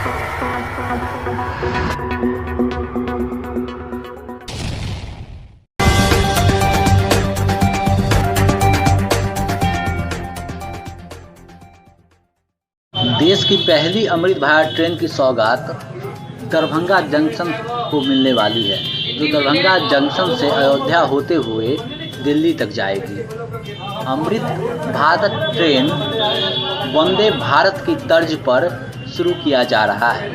देश की पहली अमृत भारत ट्रेन की सौगात दरभंगा जंक्शन को मिलने वाली है, जो दरभंगा जंक्शन से अयोध्या होते हुए दिल्ली तक जाएगी। अमृत भारत ट्रेन वंदे भारत की तर्ज पर शुरू किया जा रहा है।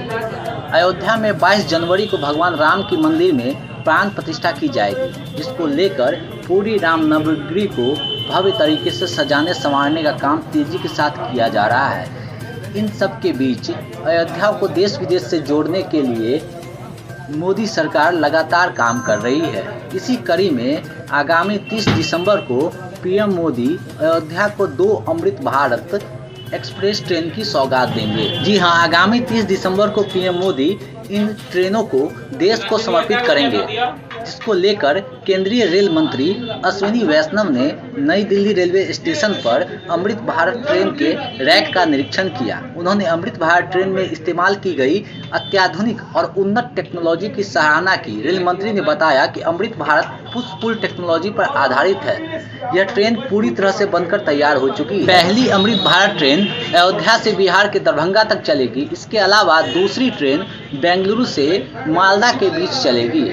अयोध्या में 22 जनवरी को भगवान राम की मंदिर में प्राण प्रतिष्ठा की जाएगी, जिसको लेकर पूरी रामनगरी को भव्य तरीके से सजाने संवारने का काम तेजी के साथ किया जा रहा है। इन सब के बीच अयोध्या को देश विदेश से जोड़ने के लिए मोदी सरकार लगातार काम कर रही है। इसी कड़ी में आगामी 30 दिसंबर को पीएम मोदी अयोध्या को 2 अमृत भारत एक्सप्रेस ट्रेन की सौगात देंगे। जी हां, आगामी 30 दिसंबर को पीएम मोदी इन ट्रेनों को देश को समर्पित करेंगे, जिसको लेकर केंद्रीय रेल मंत्री अश्विनी वैष्णव ने नई दिल्ली रेलवे स्टेशन पर अमृत भारत ट्रेन के रैक का निरीक्षण किया। उन्होंने अमृत भारत ट्रेन में इस्तेमाल की गई अत्याधुनिक और उन्नत टेक्नोलॉजी की सराहना की। रेल मंत्री ने बताया कि अमृत भारत पुश-पुल टेक्नोलॉजी पर आधारित है। यह ट्रेन पूरी तरह से बनकर तैयार हो चुकी है। पहली अमृत भारत ट्रेन अयोध्या से बिहार के दरभंगा तक चलेगी। इसके अलावा दूसरी ट्रेन बेंगलुरु से मालदा के बीच चलेगी।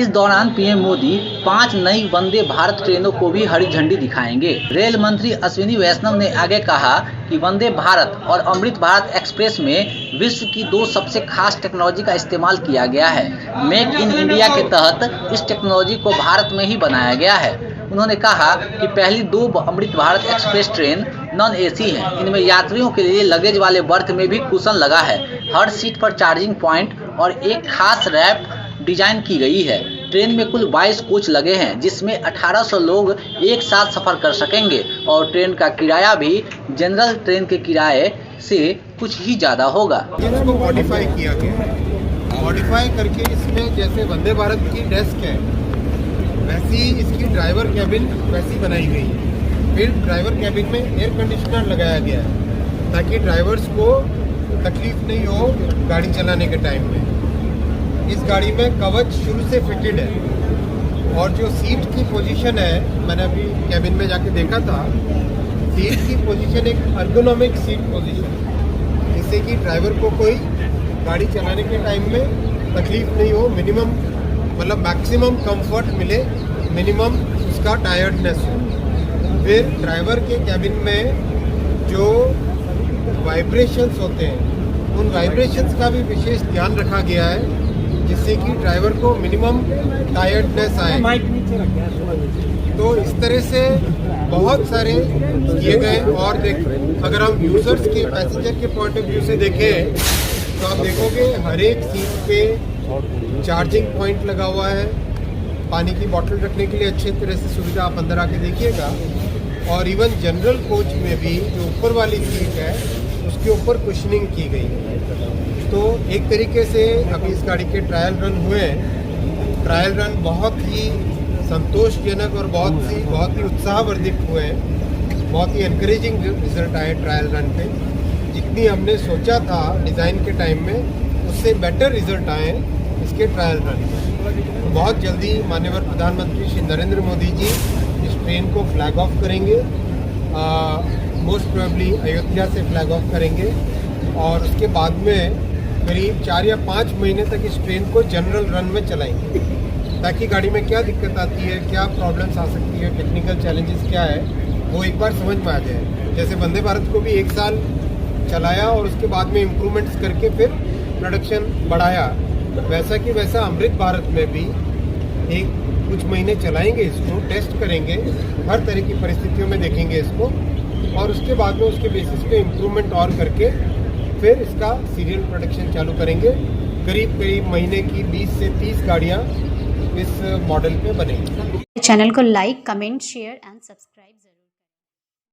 इस दौरान पीएम मोदी 5 नई वंदे भारत ट्रेनों को भी हरी झंडी दिखाएंगे। रेल मंत्री अश्विनी वैष्णव ने आगे कहा कि वंदे भारत और अमृत भारत एक्सप्रेस में विश्व की 2 सबसे खास टेक्नोलॉजी का इस्तेमाल किया गया है। मेक इन इंडिया के तहत इस टेक्नोलॉजी को भारत में ही बनाया गया है। उन्होंने कहा कि पहली 2 Amrit Bharat Express train non AC हैं। इनमें यात्रियों के लिए लगेज वाले बर्थ में भी कुशन लगा है। हर सीट पर चार्जिंग पॉइंट और एक खास रैप डिजाइन की गई है। ट्रेन में कुल 22 कोच लगे हैं, जिसमें 1800 लोग एक साथ सफर कर सकेंगे और ट्रेन का किराया भी जनरल ट्रेन के किराए से कुछ ही ज़्यादा होगा। इसको मॉडिफाई किया गया, मॉडिफाई करके इसमें जैसे वंदे भारत की डेस्क है वैसी इसकी ड्राइवर कैबिन वैसी बनाई गई है। फिर ड्राइवर कैबिन में एयर कंडीशनर लगाया गया है ताकि ड्राइवर्स को तकलीफ नहीं हो गाड़ी चलाने के टाइम में। इस गाड़ी में कवच शुरू से फिटेड है और जो सीट की पोजीशन है, मैंने अभी कैबिन में जाके देखा था, सीट की पोजीशन एक अर्गोनॉमिक सीट पोजीशन, जिससे कि ड्राइवर को कोई गाड़ी चलाने के टाइम में तकलीफ नहीं हो, मिनिमम मतलब मैक्सिमम कंफर्ट मिले, मिनिमम उसका टायर्डनेस हो। फिर ड्राइवर के कैबिन में जो वाइब्रेशंस होते हैं उन वाइब्रेशंस का भी विशेष ध्यान रखा गया है, जिससे कि ड्राइवर को मिनिमम टायर्डनेस आए। तो इस तरह से बहुत सारे किए गए। और अगर हम यूजर्स के पैसेंजर के पॉइंट ऑफ व्यू से देखें तो आप देखोगे हर एक सीट पे चार्जिंग पॉइंट लगा हुआ है। पानी की बोतल रखने के लिए अच्छे तरह से सुविधा आप अंदर आके देखिएगा। और इवन जनरल कोच में भी जो ऊपर वाली सीट है उसके ऊपर कुशनिंग की गई है। तो एक तरीके से अभी इस गाड़ी के ट्रायल रन हुए हैं। ट्रायल रन बहुत ही संतोषजनक और बहुत ही उत्साहवर्धक हुए हैं। बहुत ही एनकरेजिंग रिजल्ट आए ट्रायल रन पे। जितनी हमने सोचा था डिज़ाइन के टाइम में उससे बेटर रिजल्ट आए इसके ट्रायल रन। तो बहुत जल्दी माननीय प्रधानमंत्री श्री नरेंद्र मोदी जी इस ट्रेन को फ्लैग ऑफ करेंगे। मोस्ट प्रोबेबली अयोध्या से फ्लैग ऑफ करेंगे और उसके बाद में करीब 4 या 5 महीने तक इस ट्रेन को जनरल रन में चलाएंगे, ताकि गाड़ी में क्या दिक्कत आती है, क्या प्रॉब्लम्स आ सकती है, टेक्निकल चैलेंजेस क्या है, वो एक बार समझ में आ जाए। जैसे वंदे भारत को भी 1 साल चलाया और उसके बाद में इम्प्रूवमेंट्स करके फिर प्रोडक्शन बढ़ाया, वैसा कि वैसा अमृत भारत में भी कुछ महीने चलाएंगे, इसको टेस्ट करेंगे, हर तरह की परिस्थितियों में देखेंगे इसको और उसके बाद में उसके बेसिस पे इम्प्रूवमेंट और करके फिर इसका सीरियल प्रोडक्शन चालू करेंगे। करीब महीने की 20 से 30 गाड़ियाँ इस मॉडल पे बनेंगी। चैनल को like, comment, share and subscribe.